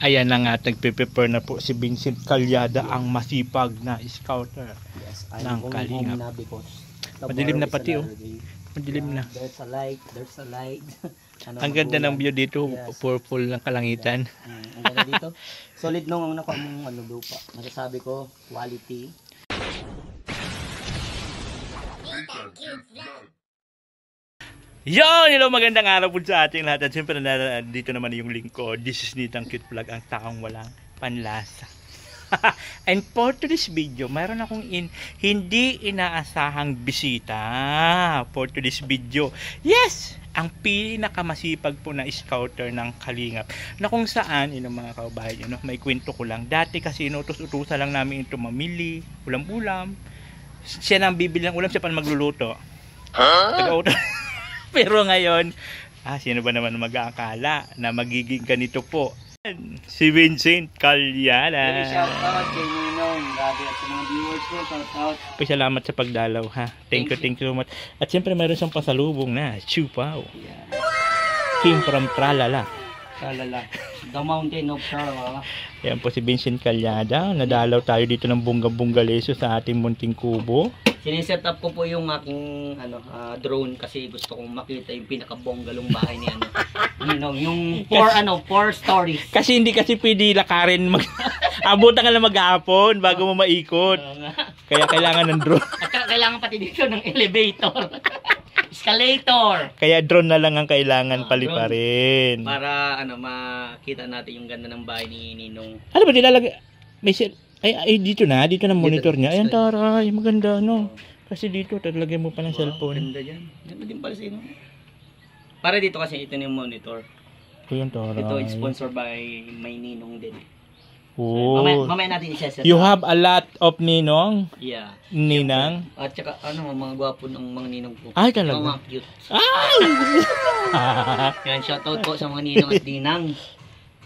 Ayan na nga, nagpe-prepare na po si Vincent Calyada, ang masipag na scouter ng Kalingap. Madilim na pati oh. Madilim na. There's a light, there's a light. Ang ganda ng view dito, purple ng kalangitan. Ang ganda dito. Solid nung ang nakuha mong lupa. Masasabi ko, quality. Hello, magandang araw po sa ating lahat. At siyempre dito naman yung link ko. This is Nitang Cute Vlog, ang taong walang panlasa. And for today's video, mayroon akong hindi inaasahang bisita for today's video. Yes! Ang pinakamasipag po na scouter ng Kalingap, na kung saan, mga kababayan, may kwento ko lang. Dati kasi inutos-utusan lang namin ito mamili, ulam-ulam. Siya nang bibili ng ulam, siya pa magluluto. Taga-utos. Pero ngayon, sino ba naman mag-aakala na magiging ganito po? Si Vincent Calyada. Shout out kay Ninong, grabe, at sa mga viewers ko, shout out. Salamat sa pagdalaw ha. Thank you so much. At siyempre mayroon siyang pasalubong na Chupaw. Yeah. Came from Tralala. Tralala. The mountain of Tralala. Yan po si Vincent Calyada. Nadalaw tayo dito ng bungga-bunggaleso sa ating munting kubo. Siniset up ko po yung aking drone kasi gusto kong makita yung pinakabonggalong bahay ni Ninong. Yung 4 stories. Kasi hindi kasi pwede lakarin abutan ka lang maghapon bago mo maikot. Kaya kailangan ng drone. At kailangan pati dito ng elevator. Escalator. Kaya drone na lang ang kailangan paliparin. Para makita natin yung ganda ng bahay ni Ninong. Ano ba nilalagay? Ay, dito na monitor niya. Ayan, taray, maganda, no? Kasi dito, taglagay mo pa ng cellphone. Ganda dyan. Ganda din pala sa'yo. Para dito kasi ito yung monitor. Ayan, taray. Ito is sponsored by my Ninong din. Oh. Mamaya natin i-set up. You have a lot of Ninong? Yeah. Ninang? At saka, mga gwapo ng mga Ninong po. Ay, talaga? Mga cute. Ay! Yan, shoutout po sa mga Ninong at Ninang.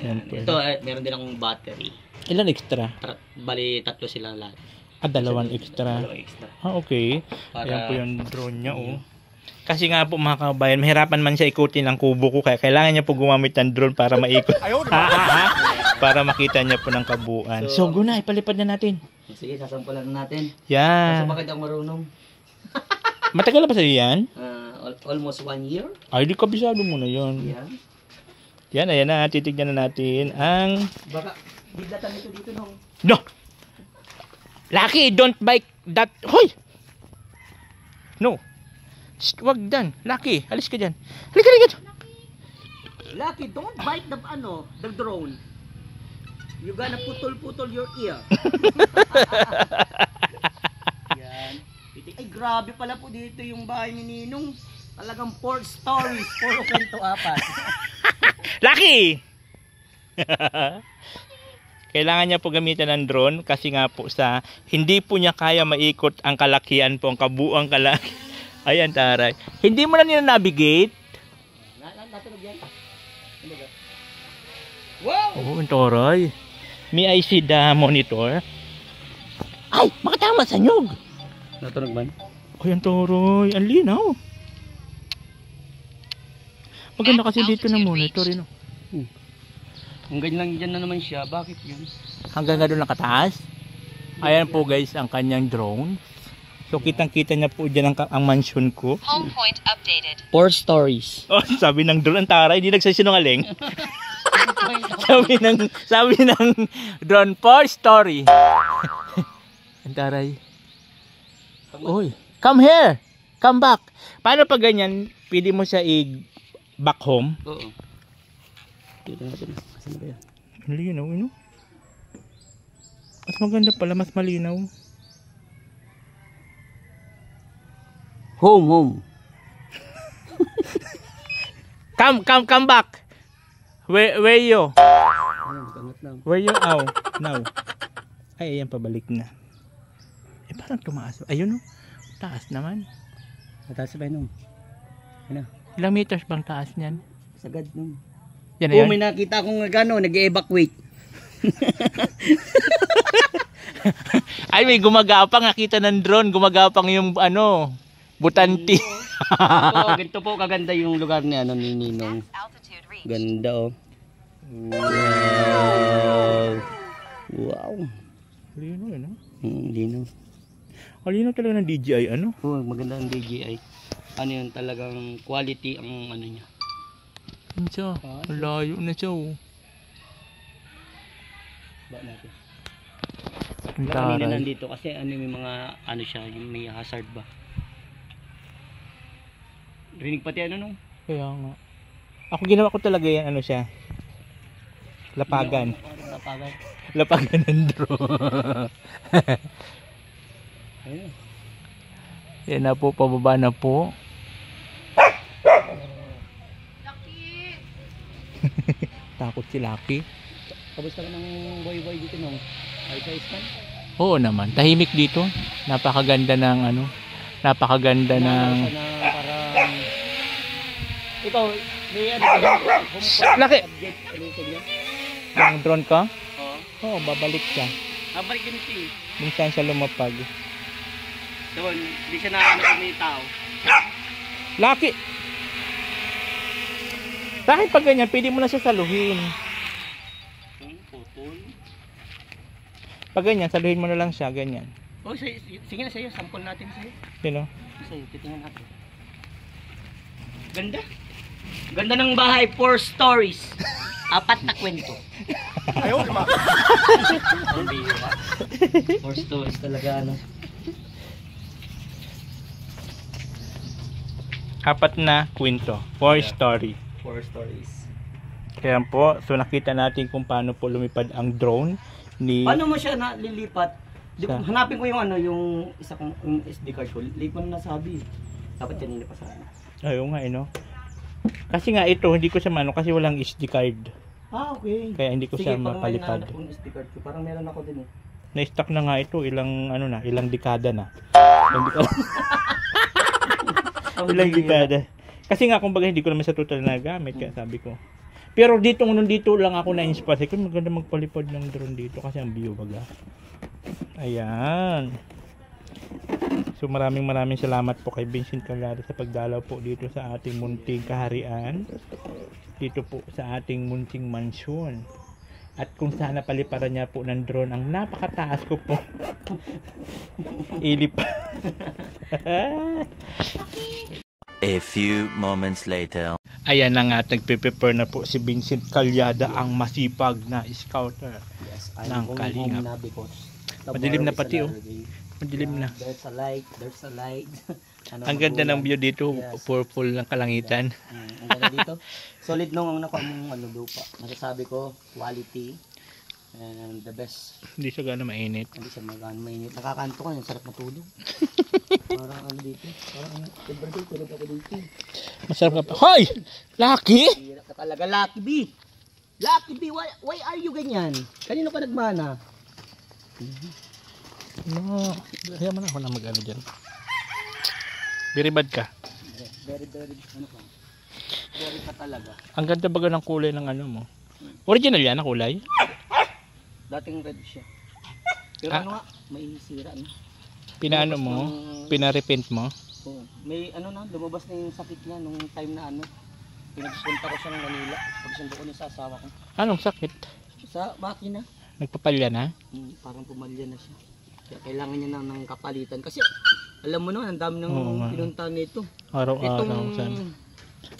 Yan, ito, meron din akong battery. Ilan extra? Bali, 3 silang lahat. 2 extra. 2 extra. Okay. Ayan po yung drone niya, oh. Kasi nga po mga kabayan, mahirapan man siya ikutin ang kubo ko, kaya kailangan niya po gumamit ng drone para maikot. Para makita niya po ng kabuuan. So, guna, ipalipad na natin. Sige, sasampulan na natin. Yan. Kasi bakit ako marunong? Matagal na ba sa'yo yan? Almost 1 year. Ay, di kabisado mo na yun. Yeah. Yan, ayan na. Titignan na natin ang... Baka, bidlatan ito dito nung... No! Lucky, don't bite that... Hoy! No! Shh, wag dan. Lucky, alis ka dyan. Halika. Lucky, don't bite the drone. You gonna putol your ear. Yan. Ay, grabe pala po dito yung bahay ni Ninong. Talagang 4 stories. 4 kwento 4. Lucky! Kailangan niya po gamitan ng drone kasi nga po hindi po niya kaya maikot ang kalakihan po, ang kabuuang kalaki. Ayan, taray. Hindi mo na nila navigate? Natunog yan. Wow! Oo, taray. May I see the monitor? Ay, makatama sa nyug. Natunog ba? Ayan, taray. Ang linaw. Maganda kasi dito ng monitor, no? Ang ganyan lang dyan na naman siya. Bakit yun? Hanggang nga doon nakataas. Ayan po guys, ang kanyang drone. So kitang-kita niya po dyan ang mansion ko. Home point updated. 4 stories. Oh, sabi ng drone, ang taray, hindi nagsasinungaling. sabi ng drone, 4 story. Ang taray. Uy, come here. Come back. Paano pag ganyan, pwede mo siya back home? Oo. Dito natin. Asan ba yan? Malinaw, no? Mas maganda pala, mas malinaw. Home. Come back. Where you? Where you? Now. Ay, ayan, pabalik na. Parang tumaas. Ayun, no? Taas naman. Mataas ba yun? Ano? Ilang meters bang taas niyan? Sagad nung. Yan na yan. May nakita akong nag-evacuate. Ay, may gumagapang. Nakita ng drone. Gumagapang yung butanti. Ganito po kaganda yung lugar ni Ninong. Ganda, oh. Wow. Lino yun, Lino. Lino talaga ng DJI, ano? Oo, maganda ang DJI. Ano yun, talagang quality ang ano niya. Ano siya? Layo na siya, oh. Ba natin. Ang Kanina taray. nandito kasi ano may mga ano siya, yung may hazard ba. Rinig pati ano nung? Kaya nga. Ako ginawa ko talaga yan, ano siya? Lapagan. Lapagan. Lapagan ng drone. Ayun. Yan na po, pababa na po. Takot si Lucky. Kamusta ka ng boy dito nung? Ayos kan? Oo naman, tahimik dito. Napakaganda ng ano, napakaganda ng... Parang... Ikaw, may ano ba? Laki! Subject, Yung drone ka? Oo. Oo, babalik siya. Balik din siya. Minsan siya lumapag. Doon, hindi siya nakakita ng tao. Lucky! Bakit pag ganyan, pwede mo na siya saluhin. Putol. Pag ganyan, saluhin mo na lang siya, ganyan. Oh, sige na sa'yo, sample natin sa'yo. Sino? Sa'yo, titingnan natin. Ganda. Ganda ng bahay, 4 stories. 4 na kwento. Ayaw, lima. 4 stories talaga, ano. 4 na kwento. 4 story. 4 stories. Kaya po, so nakita natin kung paano po lumipad ang drone ni... Paano mo siya nalilipat? Sa- Hanapin ko yung ano, yung isa kong yung SD card ko. Late mo na nasabi. Dapat kanina pa sana. Ayaw nga, no? Kasi nga ito, hindi ko siya mano kasi walang SD card. Okay. Kaya hindi ko Sige, siya mapalipad. pag may nahanap kong SD card ko, parang meron ako din eh. Na-stock na nga ito, ilang dekada na. Ilang dekada. Kasi nga, kumbaga, hindi ko naman sa total na gamit, kaya sabi ko. Pero dito, nandito lang ako na-inspire. Kung maganda magpalipad ng drone dito kasi ang view baga. Ayan. So maraming salamat po kay Vincent Calyada sa pagdalaw po dito sa ating munting kaharian. Dito po sa ating munting mansyon. At kung sana paliparan niya po ng drone ang napakataas ko po. Ilip. A few moments later. Ayan na nga, nagpe-prepare na po si Vincent Calyada, ang masipag na scouter. Yes, Ng Kalingap. na because Madilim na tomorrow is pati, oh. another day. Madilim na. There's a light, there's a light. Ano, Ang ganda ng view dito, Yes. purple ng kalangitan. Ang ganda dito. Solid nung ang nakuha mong ano, lupa. Nasasabi ko, quality and the best. Hindi siya gano'ng mainit. Hindi siya magano mainit. Nakakanto ka, yung sarap matulog. Parang ano dito. Parang ano, everyday tulog ako dito. Masarap ka pa. Hoy! Lucky! Hirap ka talaga, Lucky B. Lucky B, why are you ganyan? Kanino ka nagmana? No, kaya mo na ako na mag-ano dyan. Very bad ka. Very, ano ka? Very ka talaga. Ang ganda baga ng kulay ng ano mo. Original yan ang kulay? Dating red siya. Pero Ah. ano nga, may sira na. Pinaano mo? Pinarepent mo? Oo. May ano na, lumabas na yung sakit niya nung time na ano. Pinagpunta ko siya ng Manila. Pagsundo ko niya sa asawa ko. Anong sakit? Sa makina. Nagpapalya na? Parang pumalya na siya. Kaya kailangan niya ng kapalitan. Kasi alam mo naman, ang dami ng Oo nga. pinunta nito. Araw-araw. Sana.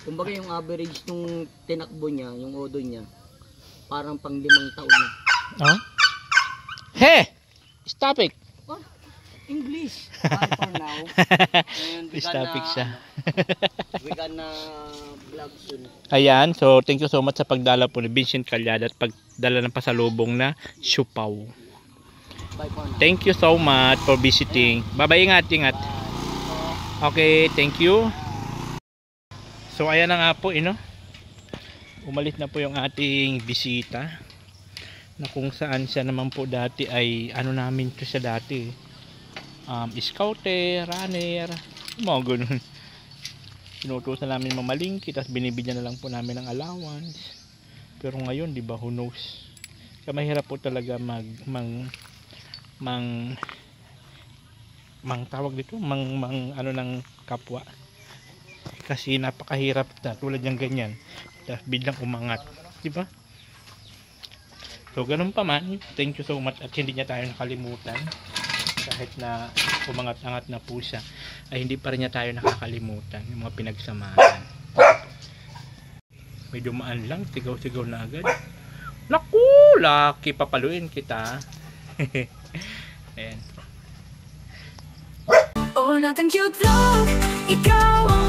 Kumbaga yung average nung tinakbo niya, yung odo niya, parang pang 5 taon na. Oh? Hey! Stop it! Oh, English. For now. And we Stop it siya. We gonna vlog soon. Ayan, so thank you so much sa pagdala po ni Vincent Calyada at pagdala ng pasalubong na siupaw. Bye for now. Thank you so much for visiting. Bye-bye, ingat. Okay, thank you. So ayan na nga po, umalis na po yung ating bisita. Na kung saan siya naman po dati ay namin to siya dati. Scouter, runner, mga ganun. Pinutusan namin mamalingki, tapos binibigyan na lang po namin ng allowance. Pero ngayon, di ba, who knows? Kaya mahirap po talaga tawag dito, ano ng kapwa. Kasi napakahirap na tulad ng ganyan. Tapos biglang umangat, di ba? So, ganun pa man. Thank you so much at hindi niya tayo nakalimutan. Kahit na umangat-angat na po siya, ay hindi pa rin niya tayo nakakalimutan yung mga pinagsamahan. May dumaan lang, sigaw-sigaw na agad. Naku! Laki, papaluin kita. Ayan. Oh, natin cute vlog, ikaw ang